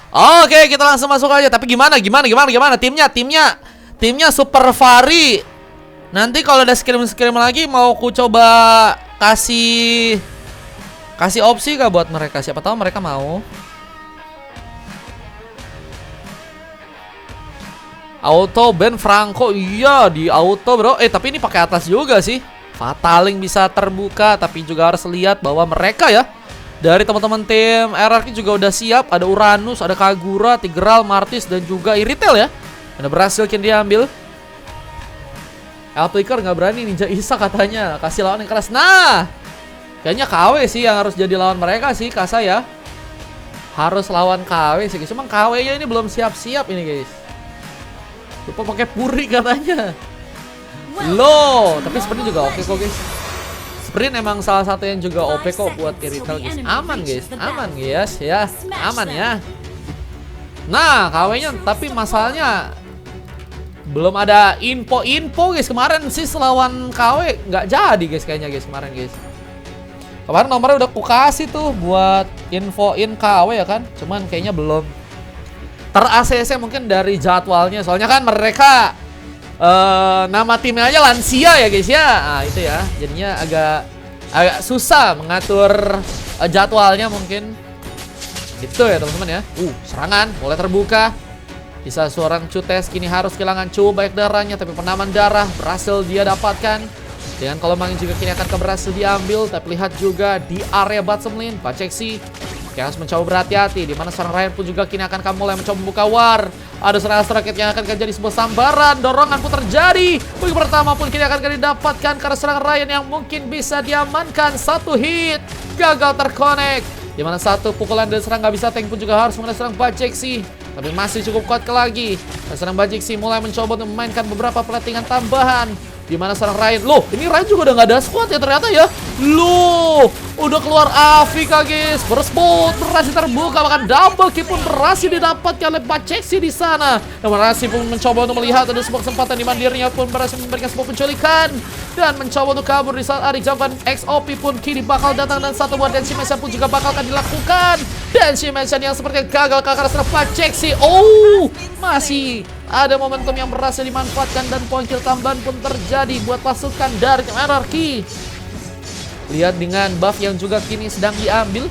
Oke, kita langsung masuk aja. Tapi gimana timnya Super Fari. Nanti kalau ada scrim lagi mau ku coba kasih opsi gak buat mereka? Siapa tahu mereka mau. Auto ban Franco, iya di auto bro. Tapi ini pakai atas juga sih. Fataling bisa terbuka, tapi juga harus lihat bahwa mereka ya dari teman-teman tim RRQ juga udah siap. Ada Uranus, ada Kagura, Tigreal, Martis dan juga Iritel ya. Ada berhasil kini diambil. Elpiker nggak berani, Ninja Isa katanya kasih lawan yang keras. Nah, kayaknya KW sih yang harus jadi lawan mereka sih, Kasa ya. Harus lawan KW sih guys. Cuma KW-nya ini belum siap-siap ini guys. Lupa pakai puri katanya. Loh, tapi sprint juga oke kok guys. Sprint emang salah satu yang juga OP kok buat Iritel guys. Aman guys, aman guys ya, aman ya. Nah, KW-nya tapi masalahnya belum ada info guys. Kemarin sih lawan KW nggak jadi guys kayaknya guys kemarin guys. Kemarin nomornya udah kukasih tuh buat infoin KW ya kan. Cuman kayaknya belum ter-ACC mungkin dari jadwalnya. Soalnya kan mereka nama timnya aja lansia ya guys ya. Nah itu ya, jadinya agak susah mengatur jadwalnya mungkin. Gitu ya teman-teman ya. Serangan mulai terbuka. Bisa seorang Cutes kini harus kehilangan cukup banyak darahnya, tapi penaman darah berhasil dia dapatkan. Dengan Kolomangin juga kini akan berhasil diambil. Tapi lihat juga di area bottom lane Paceksi harus mencoba berhati-hati, dimana seorang Ryan pun juga kini akan mulai mencoba membuka war. Ada serangan roket yang akan jadi sebuah sambaran. Dorongan pun terjadi. Poin pertama pun kini akan didapatkan karena serangan Ryan yang mungkin bisa diamankan. Satu hit gagal terkonek, dimana satu pukulan dari serang nggak bisa tank pun juga harus mengenai serang Paceksi. Tapi masih cukup kuat lagi. Dan serang Paceksi mulai mencoba untuk memainkan beberapa platingan tambahan. Dimana seorang Ryan, loh ini Ryan juga udah nggak ada squad ya ternyata ya. Loh, udah keluar Afika guys. Burst bolt berhasil terbuka, bahkan double kill pun berhasil didapatkan oleh Paceksi di sana. Dan berhasil pun mencoba untuk melihat ada sebuah kesempatan di mana dirinya pun berhasil memberikan sebuah penculikan dan mencoba untuk kabur di saat adik jangkauan XOP pun kini bakal datang dan satu buat Densi Mansion pun juga bakal akan dilakukan. Densi Mansion yang sepertinya gagal karena serang Paceksi. Masih ada momentum yang berhasil dimanfaatkan dan poin kill tambahan pun terjadi buat pasukan dari tim RRQ. Lihat dengan buff yang juga kini sedang diambil.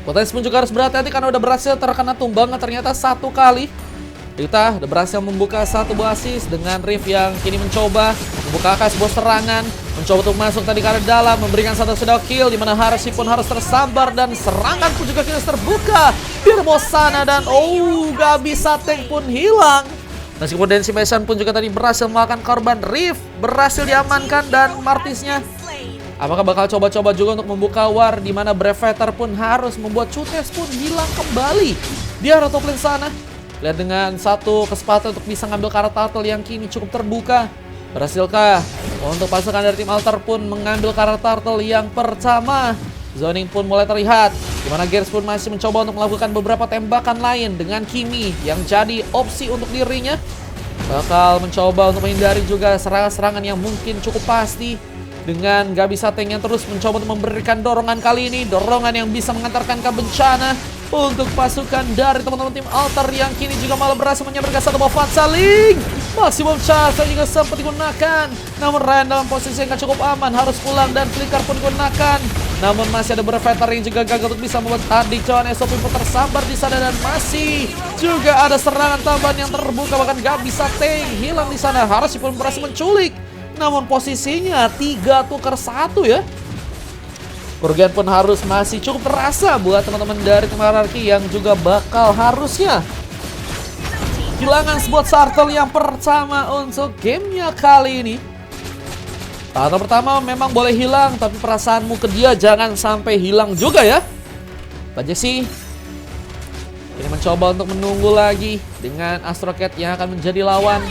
Potensi pun juga harus berhati-hati karena udah berhasil terkena tumbangan ternyata satu kali. Kita udah berhasil membuka satu buah assist dengan Riff yang kini mencoba membuka sebuah serangan, mencoba untuk masuk tadi ke arah dalam, memberikan satu shadow kill, dimana Harshi pun harus tersambar dan serangan pun juga kini terbuka. Birbosana dan gak bisa tank pun hilang. Meskipun Densi Mansion pun juga tadi berhasil memakan korban, Riff berhasil diamankan dan Martisnya apakah bakal coba-coba juga untuk membuka war, dimana Brevetar pun harus membuat Cutes pun hilang kembali di arah top lane sana. Lihat dengan satu kesempatan untuk bisa ngambil karat turtle yang kini cukup terbuka. Berhasilkah untuk pasukan dari tim Altar pun mengambil karat turtle yang pertama? Zoning pun mulai terlihat, dimana Gears pun masih mencoba untuk melakukan beberapa tembakan lain dengan Kimi yang jadi opsi untuk dirinya. Bakal mencoba untuk menghindari juga serangan-serangan yang mungkin cukup pasti. Dengan gak bisa tank yang terus mencoba untuk memberikan dorongan kali ini. Dorongan yang bisa mengantarkan ke bencana untuk pasukan dari teman-teman tim Altar yang kini juga malah berhasil menyebarkan satu buah Fatsaling. Maksimum charge juga sempat digunakan, namun Ryan dalam posisi yang gak cukup aman, harus pulang dan flicker pun digunakan. Namun masih ada Brevetar yang juga gagal untuk bisa membuat adik Johan SOP pun tersambar di sana, dan masih juga ada serangan tambahan yang terbuka, bahkan gak bisa tank hilang di sana. Harus pun berhasil menculik, namun posisinya 3-1 ya. Kerugian pun harus masih cukup terasa buat teman-teman dari tim RRQ yang juga bakal harusnya kehilangan spot turtle yang pertama untuk gamenya kali ini. Turtle pertama memang boleh hilang, tapi perasaanmu ke dia jangan sampai hilang juga ya. Paceksi ini mencoba untuk menunggu lagi dengan Astro Cat yang akan menjadi lawan.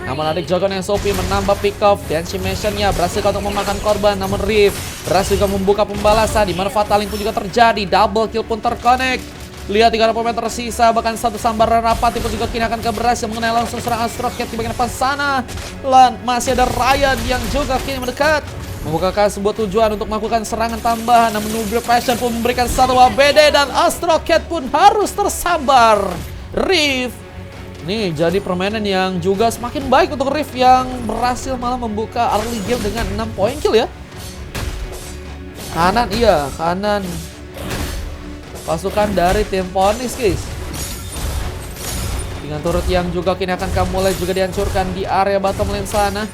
Namun adik Jogon yang Sophie menambah pick off dan Mansion-nya berhasil untuk memakan korban, namun Riff berhasil juga membuka pembalasan, di mana Fataling pun juga terjadi, double kill pun terconnect. Lihat 3 pemain tersisa, bahkan satu sambaran rapat pun juga kini akan berhasil mengenai langsung serang Astro Cat di bagian depan sana. Dan masih ada Ryan yang juga kini mendekat, membukakan sebuah tujuan untuk melakukan serangan tambahan. Namun Nubre Passion pun memberikan satu ABD dan Astro Cat pun harus tersambar. Rift, nih jadi permainan yang juga semakin baik untuk Rift yang berhasil malah membuka early game dengan 6 poin kill ya. Kanan, iya, kanan pasukan dari tim Phoenix guys. Dengan turret yang juga kini akan mulai juga dihancurkan di area bottom lane sana.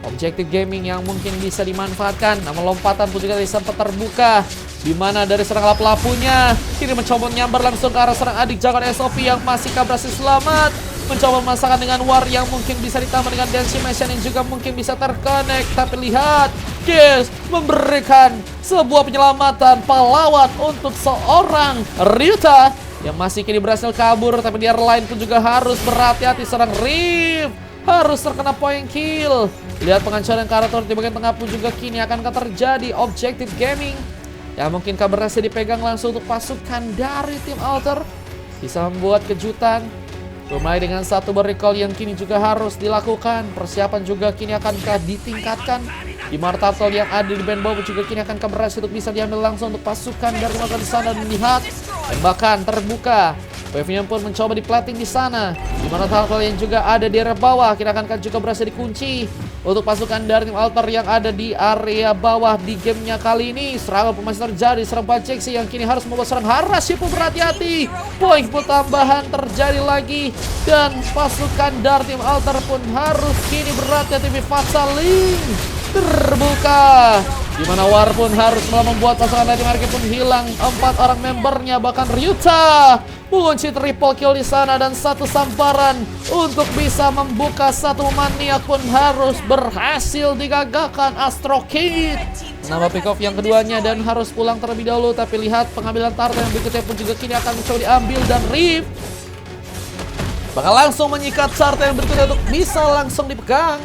Objektif gaming yang mungkin bisa dimanfaatkan. Namun lompatan pun juga sempat terbuka, dimana dari serang lap-lapunya kini mencoba menyambar langsung ke arah serang adik jagoan SOP yang masih berhasil selamat. Mencoba memasangkan dengan war yang mungkin bisa ditambah dengan Decimation yang juga mungkin bisa terconnect. Tapi lihat, Gears memberikan sebuah penyelamatan pahlawan untuk seorang Ryuta yang masih kini berhasil kabur. Tapi di area lain pun juga harus berhati-hati, serang Rift harus terkena point kill. Lihat penghancuran karakter di bagian tengah pun juga kini akan terjadi. Objektif gaming yang mungkin berhasil dipegang langsung untuk pasukan dari tim Alter, bisa membuat kejutan. Mulai dengan satu recall yang kini juga harus dilakukan. Persiapan juga kini akan ditingkatkan. Di Martartle yang ada di band bawah juga kini akan berhasil untuk bisa diambil langsung untuk pasukan dari di sana. Dan lihat, tembakan terbuka. Wave-nya pun mencoba diplating di sana. Di mana Turtle yang juga ada di area bawah kini akan juga berhasil dikunci untuk pasukan dari tim Alter yang ada di area bawah di gamenya kali ini. Serangan pun masih terjadi, serang Paceksi yang kini harus membuat serang Harashi pun berhati-hati. Poin pun tambahan terjadi lagi dan pasukan dari tim Alter pun harus kini berhati-hati. Fatsaling terbuka, di mana War pun harus membuat pasukan dari Marki pun hilang 4 orang membernya. Bahkan Ryuta mengunci triple kill di sana dan satu samparan untuk bisa membuka satu maniak pun harus berhasil digagalkan Astro Kid. Nama pick off yang keduanya dan harus pulang terlebih dahulu. Tapi lihat pengambilan target yang berikutnya pun juga kini akan mencoba diambil dan Rift bakal langsung menyikat target yang berikutnya untuk bisa langsung dipegang.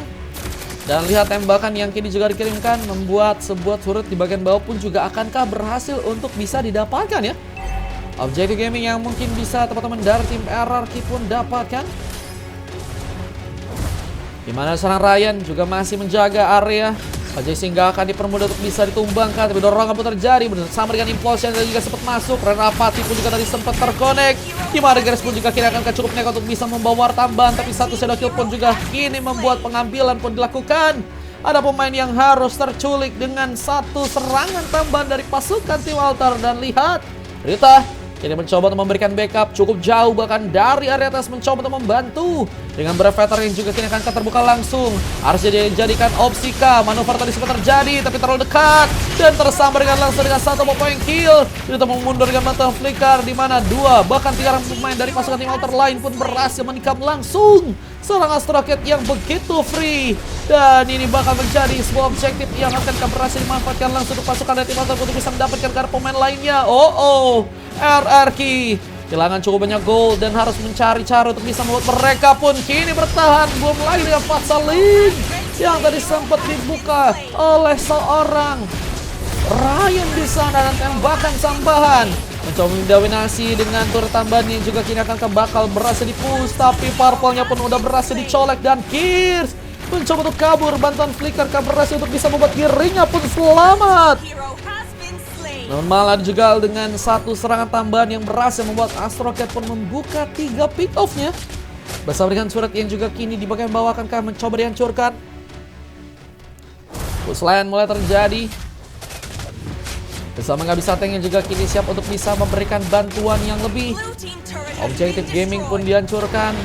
Dan lihat tembakan yang kini juga dikirimkan membuat sebuah turret di bagian bawah pun juga akankah berhasil untuk bisa didapatkan ya. Objektif gaming yang mungkin bisa teman-teman dari tim RRQ pun dapatkan. Dimana serang Ryan juga masih menjaga area. Paceksi nggak akan dipermudah untuk bisa ditumbangkan. Tapi dorongan pun terjadi bersama dengan Implosion yang juga sempat masuk. Renapati pun juga tadi sempat terkonek. Dimana Gears pun juga kini akan cukup nekat untuk bisa membawa tambahan. Tapi satu shadow kill pun juga kini membuat pengambilan pun dilakukan. Ada pemain yang harus terculik dengan satu serangan tambahan dari pasukan tim Alter. Dan lihat, Rita kini mencoba untuk memberikan backup cukup jauh, bahkan dari area atas mencoba untuk membantu dengan Brevetor yang juga kini akan terbuka langsung. Harus dijadikan opsi kah? Manuver tadi sempat terjadi tapi terlalu dekat dan tersambar dengan langsung dengan satu point kill. Itu memundur dengan mantan flicker, di mana 2 bahkan 3 orang pemain dari pasukan tim Alter lain pun berhasil menikam langsung seorang Astro Cat yang begitu free. Dan ini bakal menjadi sebuah objektif yang akan berhasil dimanfaatkan langsung untuk pasukan dari tim Alter untuk bisa mendapatkan karena pemain lainnya. RRQ kehilangan cukup banyak gol dan harus mencari cara untuk bisa membuat mereka pun kini bertahan. Belum lagi dengan Fatsaling yang tadi sempat dibuka oleh seorang Ryan di sana dan tembakan tambahan mencoba mendominasi dengan turret tambahan yang juga kini akan bakal berhasil dipush. Tapi Purple-nya pun udah berhasil dicolek dan Gears mencoba untuk kabur. Bantuan flicker berhasil untuk bisa membuat dirinya pun selamat. Namun malah juga dengan satu serangan tambahan yang berhasil membuat Astro Cat pun membuka 3 pick off-nya. Bersama dengan surat yang juga kini di bagian bawah akankah mencoba dihancurkan. Push line mulai terjadi. Bersama nggak bisa tank yang juga kini siap untuk bisa memberikan bantuan yang lebih. Objektif gaming pun dihancurkan.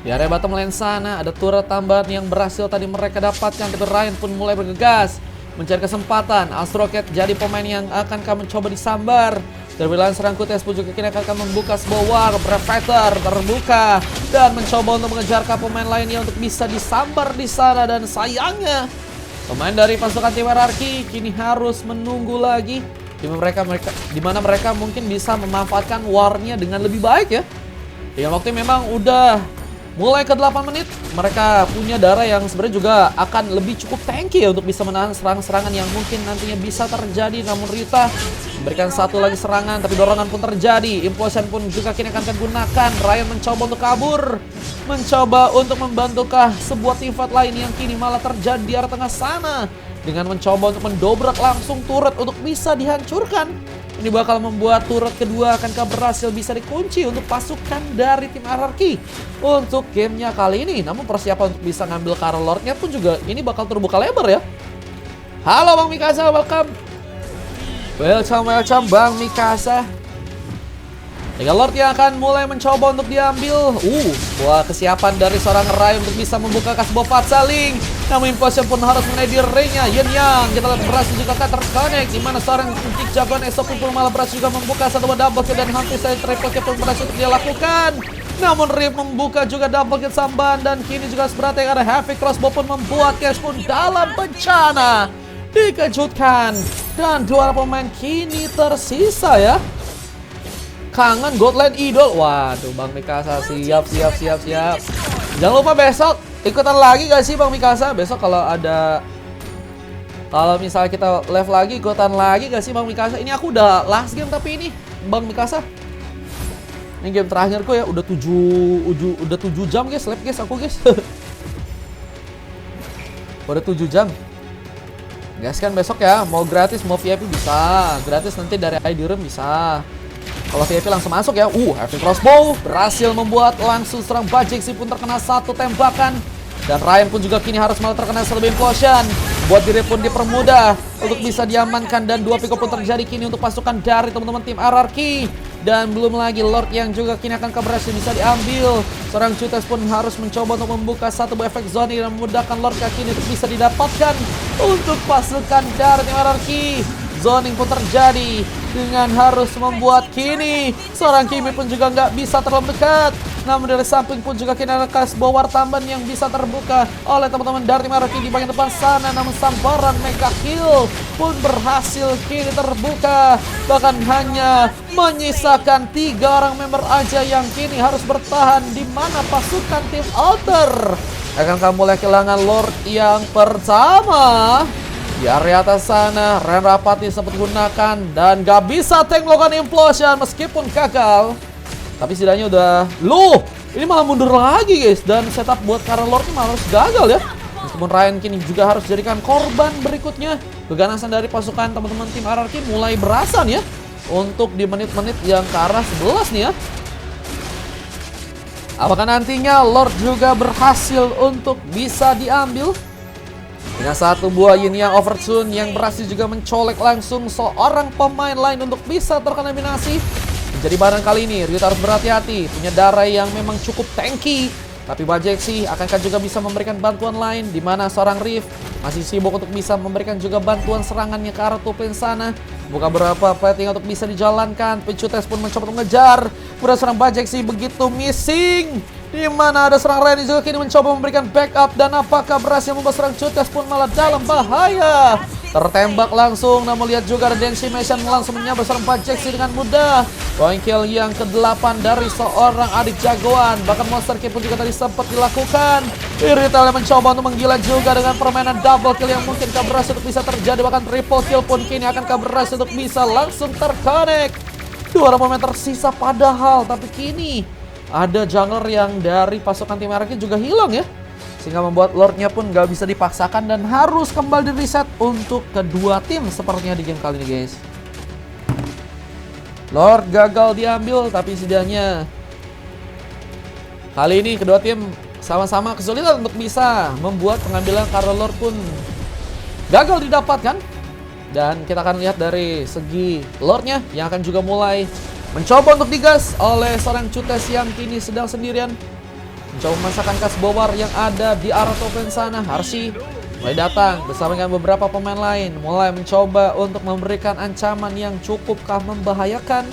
Di area bottom lane sana ada turret tambahan yang berhasil tadi mereka dapatkan. Tapi Ryan pun mulai bergegas mencari kesempatan. Astro Cat jadi pemain yang akan mencoba disambar. Terbilang serang Kutes pun juga kini akan membuka sebuah war. Brevetor terbuka dan mencoba untuk mengejar pemain lainnya untuk bisa disambar di sana. Dan sayangnya pemain dari pasukan tim RRQ kini harus menunggu lagi. Di mana mereka mungkin bisa memanfaatkan warnya dengan lebih baik ya. Yang waktu memang udah Mulai ke 8 menit, mereka punya darah yang sebenarnya juga akan lebih cukup tanky ya untuk bisa menahan serangan-serangan yang mungkin nantinya bisa terjadi. Namun Ryuta memberikan satu lagi serangan, tapi dorongan pun terjadi. Implosion pun juga kini akan digunakan. Ryan mencoba untuk kabur, mencoba untuk membantukah sebuah tim fight lain yang kini malah terjadi di arah tengah sana, dengan mencoba untuk mendobrak langsung turret untuk bisa dihancurkan. Ini bakal membuat turret kedua akankah berhasil bisa dikunci untuk pasukan dari tim RRQ untuk gamenya kali ini. Namun persiapan untuk bisa ngambil Karl Lord-nya pun juga ini bakal terbuka lebar ya. Halo Bang Mikasa, welcome. Welcome Bang Mikasa. Tiga Lord yang akan mulai mencoba untuk diambil. Sebuah kesiapan dari seorang Rai untuk bisa membuka sebuah Fatsaling. Namun Implosion pun harus menaiki ringnya. Yin Yang kita lihat berhasil juga terconnect, di mana seorang kick jagoan Esop pun malah berhasil juga membuka satu double kill dan hampir saja triple kill pun berhasil dia lakukan. Namun Rip membuka juga double kill Samban, dan kini juga sebenarnya ada Heavy Crossbow pun membuat Cash pun dalam bencana dikejutkan, dan dua pemain kini tersisa ya. Kangen Godland Idol. Waduh Bang Mikasa, siap. Jangan lupa besok ikutan lagi gak sih Bang Mikasa? Besok kalau misalnya kita live lagi, ikutan lagi gak sih Bang Mikasa? Ini aku udah last game tapi ini Bang Mikasa, ini game terakhirku ya. Udah 7 jam guys live guys aku guys. Udah 7 jam. Guys kan besok ya, mau gratis mau VIP bisa. Gratis nanti dari ID room bisa. Kalau VIP langsung masuk ya. Heavy Crossbow berhasil membuat langsung serang Bajeksi pun terkena satu tembakan. Dan Ryan pun juga kini harus malah terkena satu implosion. Buat diri pun dipermudah untuk bisa diamankan, dan dua pick up pun terjadi kini untuk pasukan dari teman-teman tim RRQ. Dan belum lagi Lord yang juga kini akan berhasil bisa diambil. Seorang Chutes pun harus mencoba untuk membuka satu efek zone dan memudahkan Lord kini untuk bisa didapatkan untuk pasukan dari tim RRQ. Zoning pun terjadi dengan harus membuat kini seorang Kimi pun juga nggak bisa terlalu dekat. Namun dari samping pun juga kini ada sebuah wartamban yang bisa terbuka oleh teman-teman dari tim RRQ di bagian depan sana. Namun sambaran mega kill pun berhasil kini terbuka. Bahkan hanya menyisakan 3 orang member aja yang kini harus bertahan, di mana pasukan tim Alter akan mulai kehilangan Lord yang pertama. Di area atas sana, Ren Rapati sempat gunakan dan gak bisa tank melakukan implosion meskipun gagal. Tapi setidaknya udah ini malah mundur lagi guys, dan setup buat Karl Lord malah harus gagal ya. Meskipun Ryan kini juga harus jadikan korban berikutnya. Keganasan dari pasukan teman-teman tim RRQ mulai berasan ya, untuk di menit-menit yang ke arah 11 nih ya. Apakah nantinya Lord juga berhasil untuk bisa diambil? Dengan satu buah Yin Yang Overtune yang berhasil juga mencolek langsung seorang pemain lain untuk bisa terkontaminasi. Menjadi badan kali ini Ryuta harus berhati-hati, punya darah yang memang cukup tanky. Tapi Bajeksi akankah juga bisa memberikan bantuan lain, di mana seorang Rift masih sibuk untuk bisa memberikan juga bantuan serangannya ke arah top lane sana. Buka beberapa plating untuk bisa dijalankan. Chutes pun mencoba mengejar. Kemudian seorang Bajeksi begitu missing, di mana ada serang Ryan juga kini mencoba memberikan backup, dan apakah berhasil membuat serang Chutes pun malah dalam bahaya. Tertembak langsung, namun lihat juga ada Denshi Mission langsung menyambar serang Bajeksi dengan mudah. Point kill yang ke-8 dari seorang adik jagoan. Bahkan monster kill pun juga tadi sempat dilakukan. Irrital mencoba untuk menggila juga dengan permainan double kill yang mungkin berhasil untuk bisa terjadi. Bahkan triple kill pun kini akan berhasil untuk bisa langsung terconnect. Dua orang pemain tersisa padahal, tapi kini ada jungler yang dari pasukan tim RRQ juga hilang ya, sehingga membuat Lordnya pun gak bisa dipaksakan dan harus kembali di reset untuk kedua tim sepertinya di game kali ini guys. Lord gagal diambil, tapi setidaknya kali ini kedua tim sama-sama kesulitan untuk bisa membuat pengambilan, karena Lord pun gagal didapatkan. Dan kita akan lihat dari segi Lordnya yang akan juga mulai mencoba untuk digas oleh seorang Chutes yang kini sedang sendirian, mencoba memasakkan Kasbowar yang ada di arah top lane sana. Harsi mulai datang bersama dengan beberapa pemain lain, mulai mencoba untuk memberikan ancaman yang cukupkah membahayakan.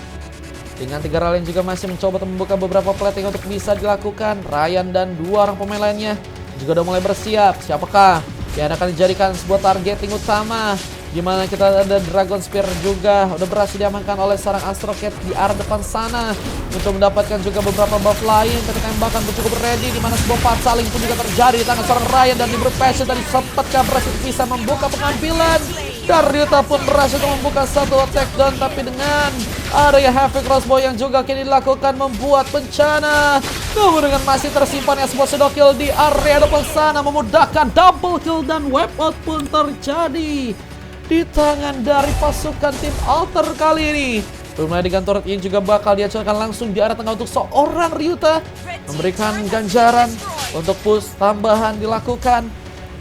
Dengan 3 lain juga masih mencoba untuk membuka beberapa plating untuk bisa dilakukan. Ryan dan 2 orang pemain lainnya juga udah mulai bersiap. Siapakah yang akan dijadikan sebuah targeting utama? Gimana kita ada Dragon Spear juga udah berhasil diamankan oleh seorang Astro Cat di arah depan sana untuk mendapatkan juga beberapa buff lain. Ketika tembakan pun cukup ready, dimana sebuah fight saling pun juga terjadi di tangan seorang Ryan dan Libur Passion tadi sepetkah berhasil bisa membuka pengambilan. Dan Ryuta pun berhasil membuka satu attack down, tapi dengan area Heavy Crossbow yang juga kini dilakukan membuat bencana. Namun dengan masih tersimpannya sebuah shadow kill di area depan sana memudahkan double kill dan wipe out pun terjadi di tangan dari pasukan tim Alter kali ini. Rumah dengan turret ini juga bakal dihancurkan langsung di arah tengah untuk seorang Ryuta, memberikan ganjaran untuk push tambahan dilakukan.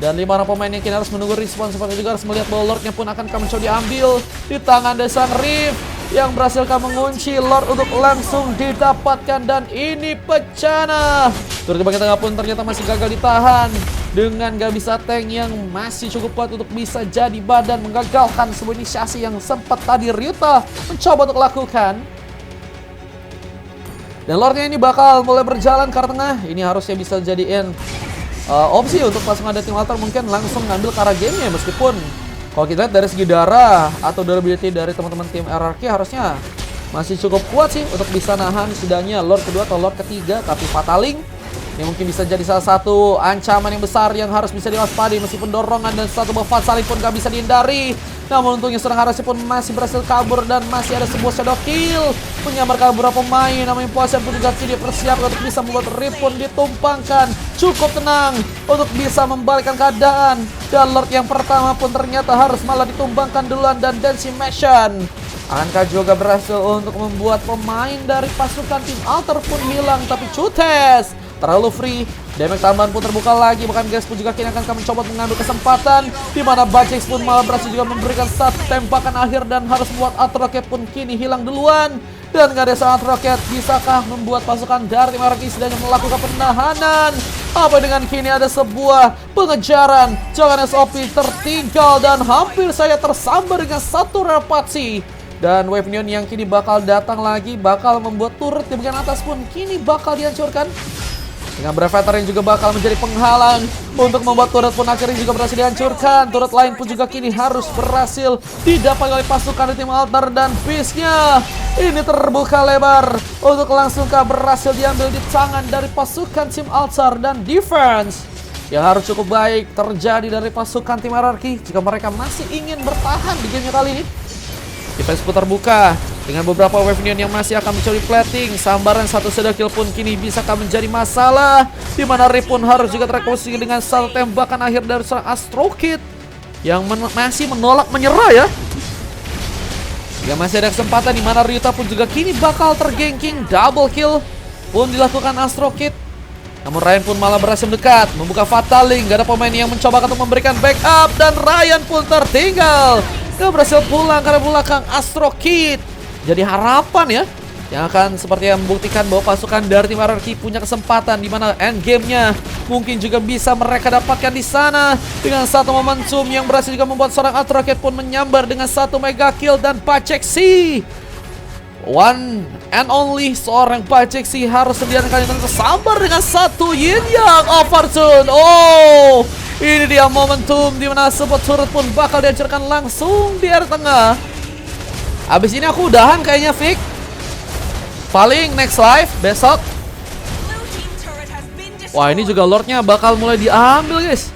Dan 5 orang pemain yang kini harus menunggu respawn, seperti juga harus melihat bahwa Lordnya pun akan mencoba diambil di tangan dari sang Rift yang berhasil mengunci Lord untuk langsung didapatkan. Dan ini bencana. Turret di bagian tengah pun ternyata masih gagal ditahan dengan gak bisa tank yang masih cukup kuat untuk bisa jadi badan menggagalkan sebuah inisiasi yang sempat tadi Ryuta mencoba untuk lakukan. Dan Lordnya ini bakal mulai berjalan ke arah tengah. Ini harusnya bisa jadiin opsi untuk pasukan dari tim Alter mungkin langsung ngambil ke arah gamenya, meskipun kalau kita lihat dari segi darah atau durability dari teman-teman tim RRQ harusnya masih cukup kuat sih untuk bisa nahan setidaknya Lord kedua atau Lord ketiga. Tapi Fataling ini mungkin bisa jadi salah satu ancaman yang besar yang harus bisa diwaspadai, meskipun dorongan dan satu buff saling pun gak bisa dihindari. Namun untungnya seorang Harasi pun masih berhasil kabur dan masih ada sebuah shadow kill menyamarkan beberapa pemain. Namun Impossible pun juga tidak persiapkan untuk bisa membuat Rip pun ditumpangkan. Cukup tenang untuk bisa membalikkan keadaan. Dan Lord yang pertama pun ternyata harus malah ditumbangkan duluan. Dan Decimation akankah juga berhasil untuk membuat pemain dari pasukan tim Alter pun hilang. Tapi Chutes terlalu free. Damage tambahan pun terbuka lagi. Bahkan Gas pun juga kini akan mencoba mengambil kesempatan, di mana Bajex pun malah berhasil juga memberikan satu tembakan akhir dan harus membuat Atroket pun kini hilang duluan. Dan gak ada seorang Atroket, bisakah membuat pasukan dari tim RRQ sedang melakukan penahanan? Apa dengan kini ada sebuah pengejaran? Jangan SOP tertinggal dan hampir saya tersambar dengan satu repatsi. Dan Wave Neon yang kini bakal datang lagi, bakal membuat turret di bagian atas pun kini bakal dihancurkan. Dengan Brevator yang juga bakal menjadi penghalang untuk membuat turret pun akhirnya juga berhasil dihancurkan. Turret lain pun juga kini harus berhasil didapat oleh pasukan dari tim Alter. Dan Beast-nya ini terbuka lebar untuk langsungkah berhasil diambil di tangan dari pasukan tim Alter. Dan defense yang harus cukup baik terjadi dari pasukan tim RRQ jika mereka masih ingin bertahan di game kali ini. Defense pun terbuka dengan beberapa Wave Neon yang masih akan mencoba plating. Sambaran satu shadow kill pun kini bisakah menjadi masalah, di mana Rip pun harus juga tereksekusi dengan satu tembakan akhir dari seorang Astro Kid yang masih menolak menyerah ya. Ya masih ada kesempatan di mana Ryuta pun juga kini bakal terganking. Double kill pun dilakukan Astro Kid. Namun Ryan pun malah berhasil mendekat, membuka Fataling. Gak ada pemain yang mencoba untuk memberikan backup dan Ryan pun tertinggal. Gak berhasil pulang karena belakang Astro Kid. Jadi harapan ya, yang akan seperti yang membuktikan bahwa pasukan dari tim RRQ punya kesempatan, di mana end game-nya mungkin juga bisa mereka dapatkan di sana dengan satu momentum yang berhasil juga membuat seorang Atroket pun menyambar dengan satu mega kill. Dan Paceksi, one and only seorang Paceksi harus sediakan kali ini tersambar dengan satu Yin Yang of Fortune. Oh, ini dia momentum di mana sebuah turret pun bakal dihancurkan langsung di area tengah. Abis ini aku udahan kayaknya, Vic. Paling next live besok. Wah, ini juga Lordnya bakal mulai diambil, guys.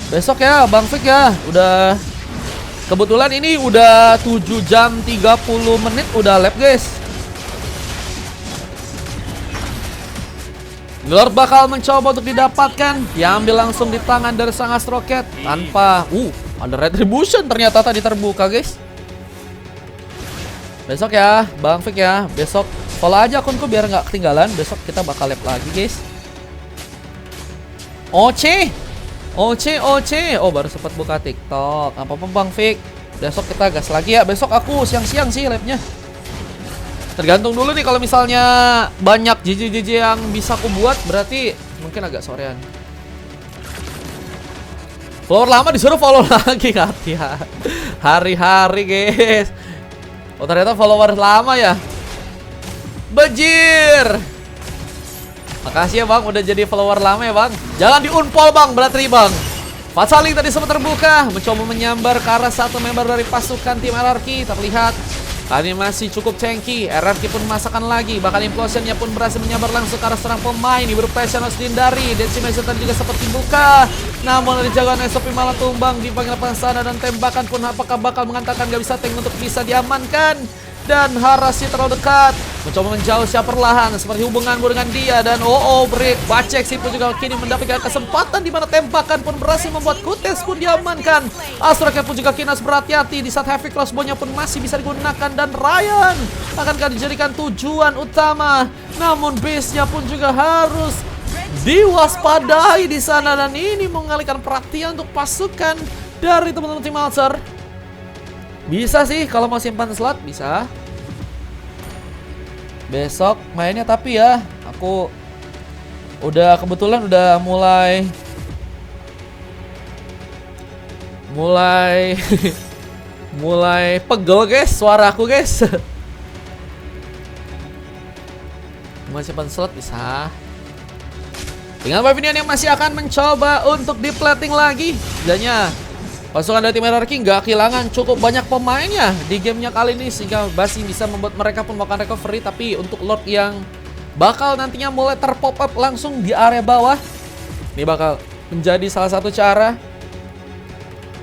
Besok ya, Bang Vic ya. Udah, kebetulan ini udah 7 jam 30 menit udah lap, guys. Lord bakal mencoba untuk didapatkan. Diambil langsung di tangan dari sang Astro Cat tanpa ada retribution ternyata tadi terbuka, guys. Besok ya, Bang Vic ya. Besok follow aja akunku biar nggak ketinggalan. Besok kita bakal lap lagi, guys. OC. Oh, baru sempat buka TikTok. Apa-apa Bang Vic. Besok kita gas lagi ya. Besok aku siang-siang sih lapnya. Tergantung dulu nih, kalau misalnya banyak JJ yang bisa aku buat, berarti mungkin agak sorean. Follower lama disuruh follow lagi, Katia. Hari-hari, guys. Oh, ternyata follower lama ya. Bajir. Makasih ya Bang, udah jadi follower lama ya Bang. Jangan di-unfollow Bang, berarti Bang. Fatsaling tadi sempat terbuka, mencoba menyambar ke arah satu member dari pasukan tim RRQ. Terlihat kali ini masih cukup tanky. RRQ pun memasakkan lagi, bahkan implosionnya pun berhasil menyambar langsung ke arah serang pemain. Ini berpassion harus dihindari. Decimation tadi juga sempat dibuka, namun dari jagoan SOP malah tumbang di bagian depan sana. Dan tembakan pun apakah bakal mengantarkan gak bisa tank untuk bisa diamankan. Dan Harasi terlalu dekat, mencoba menjauh siapa perlahan seperti hubunganmu dengan dia. Dan break Bacek sih pun juga kini mendapatkan kesempatan di mana tembakan pun berhasil membuat Kutes pun diamankan. Astrocat pun juga kini harus berhati-hati di saat heavy crossbow-nya pun masih bisa digunakan. Dan Ryan akankah dijadikan tujuan utama, namun base-nya pun juga harus diwaspadai di sana. Dan ini mengalihkan perhatian untuk pasukan dari teman-teman tim Alter. Bisa sih kalau mau simpan slot, bisa besok mainnya, tapi ya aku kebetulan udah mulai mulai pegel guys suaraku guys. Mau simpan slot bisa. Tinggal Pavilion yang masih akan mencoba untuk di plating lagi. Jadinya pasukan dari tim RRQ nggak kehilangan cukup banyak pemainnya di gamenya kali ini, sehingga masih bisa membuat mereka pun melakukan recovery. Tapi untuk Lord yang bakal nantinya mulai terpop up langsung di area bawah, ini bakal menjadi salah satu cara.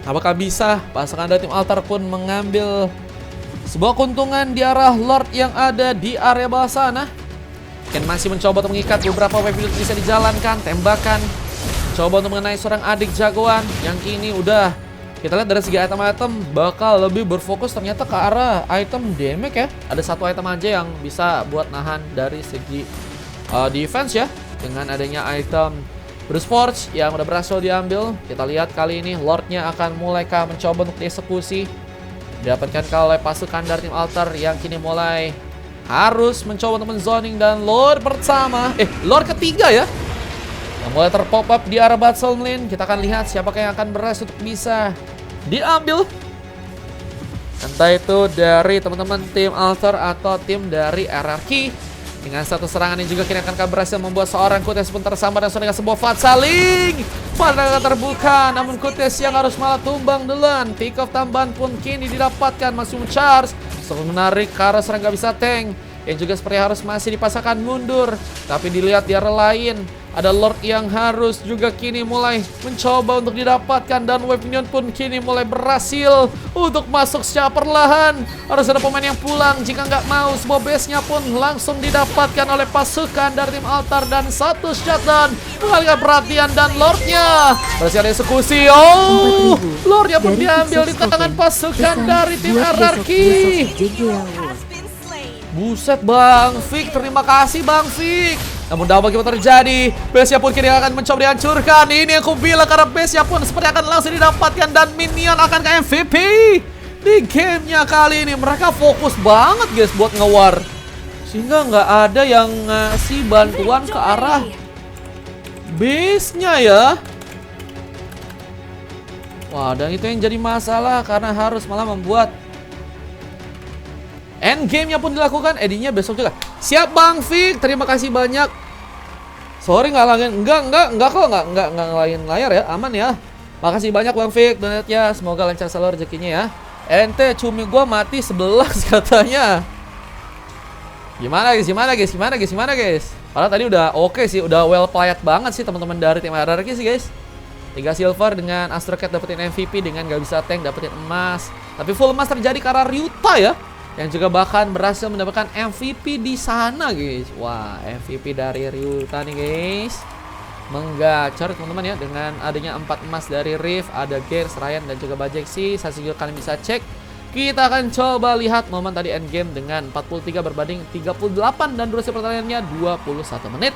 Apakah bisa pasukan dari tim Altar pun mengambil sebuah keuntungan di arah Lord yang ada di area bawah sana? Ken masih mencoba untuk mengikat beberapa weapon bisa dijalankan. Tembakan coba untuk mengenai seorang adik jagoan yang kini udah, kita lihat dari segi item-item bakal lebih berfokus ternyata ke arah item damage ya. Ada satu item aja yang bisa buat nahan dari segi defense ya, dengan adanya item Bruce Forge yang udah berhasil diambil. Kita lihat kali ini Lordnya akan mulai mencoba untuk dieksekusi, didapatkan oleh pasukan dari tim Altar yang kini mulai harus mencoba untuk menzoning. Dan Lord pertama, Lord ketiga ya, yang mulai terpop up di arah battle lane. Kita akan lihat siapakah yang akan berhasil untuk bisa diambil, entah itu dari teman-teman tim Altar atau tim dari RRQ. Dengan satu serangan ini juga kini akan berhasil membuat seorang Kutes pun tersambar dan sudah dengan sebuah Fatsaling. Padahal terbuka, namun Kutes yang harus malah tumbang duluan. Pick off tambahan pun kini didapatkan, masih charge sebelum menarik ke arah serang gak bisa tank, yang juga seperti harus masih dipasangkan mundur. Tapi dilihat di arah lain ada Lord yang harus juga kini mulai mencoba untuk didapatkan. Dan Wavenion pun kini mulai berhasil untuk masuk secara perlahan. Harus ada pemain yang pulang jika nggak mau. Sebuah base-nya pun langsung didapatkan oleh pasukan dari tim Altar. Dan satu shutdown mengalihkan perhatian. Dan Lordnya berhasil eksekusi. Lordnya pun diambil di tangan pasukan dari tim RRQ. Buset Bang Fik, terima kasih Bang Fik. Namun dampak yang terjadi, base-nya pun kini akan mencoba dihancurkan. Ini yang aku bilang, karena base-nya pun seperti akan langsung didapatkan. Dan Minion akan ke MVP di gamenya kali ini. Mereka fokus banget guys buat nge-war, sehingga nggak ada yang ngasih bantuan ke arah base-nya ya. Wah, dan itu yang jadi masalah, karena harus malah membuat endgame-nya pun dilakukan. Edinya besok juga. Siap Bang Fik, terima kasih banyak. Sorry ngalangin, enggak kok, enggak ngalangin layar ya, aman ya. Makasih banyak Bang Fik donatnya, semoga lancar selalu rezekinya ya. Ente cumi gua mati 11 katanya. Gimana guys? Padahal tadi udah oke sih, udah well played banget sih teman-teman dari tim RRQ sih guys. 3 silver dengan Astrocat dapetin MVP, dengan gak bisa tank dapetin emas. Tapi full emas terjadi karena Ryuta ya, yang juga bahkan berhasil mendapatkan MVP di sana guys. Wah, MVP dari Ryuta nih guys, menggacor teman-teman ya, dengan adanya 4 emas dari Riff, ada Gears, Ryan dan juga Bajeksi. Saya juga kalian bisa cek. Kita akan coba lihat momen tadi endgame dengan 43 berbanding 38 dan durasi pertandingannya 21 menit ya.